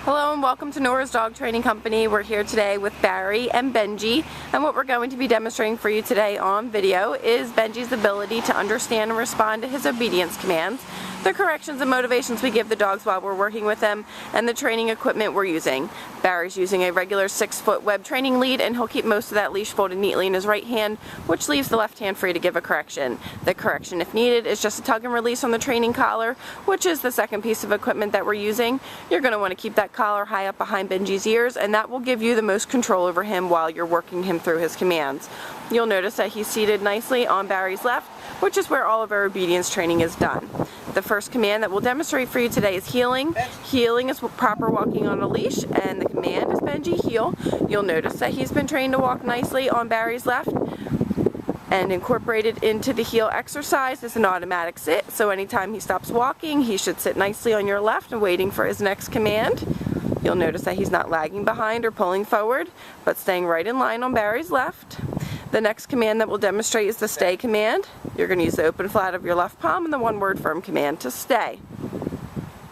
Hello and welcome to Nora's Dog Training Company. We're here today with Barry and Benji, and what we're going to be demonstrating for you today on video is Benji's ability to understand and respond to his obedience commands, the corrections and motivations we give the dogs while we're working with them, and the training equipment we're using. Barry's using a regular 6-foot web training lead, and he'll keep most of that leash folded neatly in his right hand, which leaves the left hand free to give a correction. The correction, if needed, is just a tug and release on the training collar, which is the second piece of equipment that we're using. You're going to want to keep that collar high up behind Benji's ears, and that will give you the most control over him while you're working him through his commands. You'll notice that he's seated nicely on Barry's left, which is where all of our obedience training is done. The first command that we'll demonstrate for you today is heeling. Heeling is proper walking on a leash, and the command is Benji heel. You'll notice that he's been trained to walk nicely on Barry's left, and incorporated into the heel exercise is an automatic sit. So anytime he stops walking, he should sit nicely on your left and waiting for his next command. You'll notice that he's not lagging behind or pulling forward, but staying right in line on Barry's left. The next command that we'll demonstrate is the stay command. You're going to use the open flat of your left palm and the one-word firm command to stay.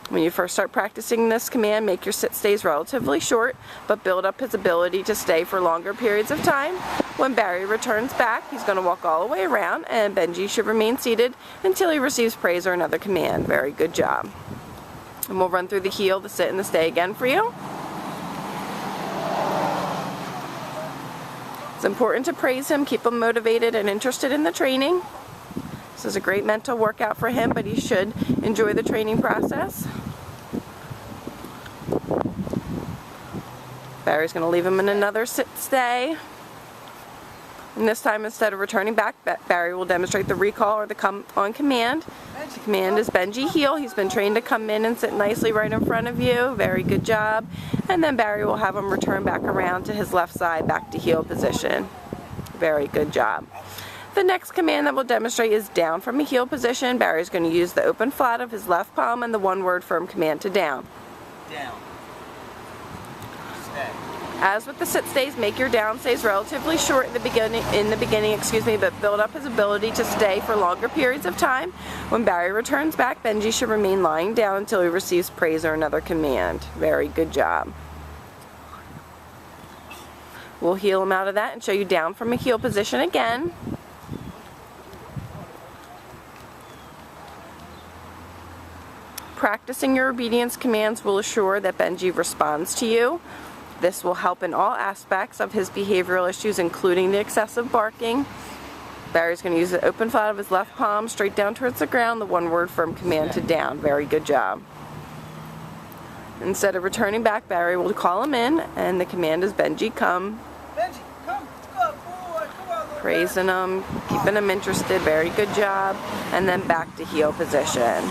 When you first start practicing this command, make your sit stays relatively short, but build up his ability to stay for longer periods of time. When Barry returns back, he's going to walk all the way around, and Benji should remain seated until he receives praise or another command. Very good job. And we'll run through the heel, the sit, and the stay again for you. It's important to praise him, keep him motivated and interested in the training. This is a great mental workout for him, but he should enjoy the training process. Barry's going to leave him in another sit stay. And this time, instead of returning back, Barry will demonstrate the recall or the come on command. The command is Benji heel. He's been trained to come in and sit nicely right in front of you. Very good job. And then Barry will have him return back around to his left side, back to heel position. Very good job. The next command that we'll demonstrate is down from a heel position. Barry's going to use the open flat of his left palm and the one-word firm command to down. Down. Stay. As with the sit stays, make your down stays relatively short in the beginning, but build up his ability to stay for longer periods of time. When Barry returns back, Benji should remain lying down until he receives praise or another command. Very good job. We'll heel him out of that and show you down from a heel position again. Practicing your obedience commands will assure that Benji responds to you. This will help in all aspects of his behavioral issues, including the excessive barking. Barry's going to use the open flat of his left palm straight down towards the ground, the one-word firm command to down. Very good job. Instead of returning back, Barry will call him in, and the command is Benji, come. Benji, come. Good boy. Come on, little Praising him, keeping him interested. Very good job. And then back to heel position.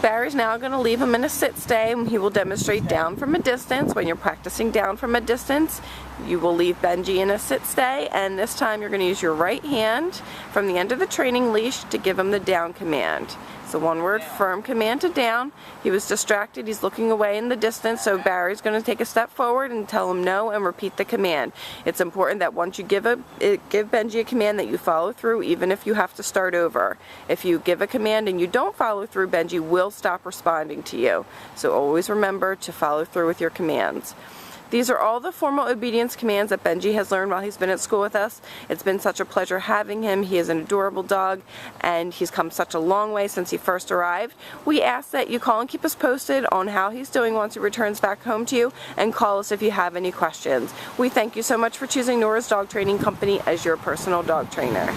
Barry's now going to leave him in a sit stay, and he will demonstrate down from a distance. When you're practicing down from a distance, you will leave Benji in a sit stay, and this time you're going to use your right hand from the end of the training leash to give him the down command. It's a one-word firm command to down. He was distracted. He's looking away in the distance, so Barry's going to take a step forward and tell him no and repeat the command. It's important that once you give Benji a command that you follow through, even if you have to start over. If you give a command and you don't follow through, Benji will stop responding to you. So always remember to follow through with your commands. These are all the formal obedience commands that Benji has learned while he's been at school with us. It's been such a pleasure having him. He is an adorable dog, and he's come such a long way since he first arrived. We ask that you call and keep us posted on how he's doing once he returns back home to you, and call us if you have any questions. We thank you so much for choosing Nora's Dog Training Company as your personal dog trainer.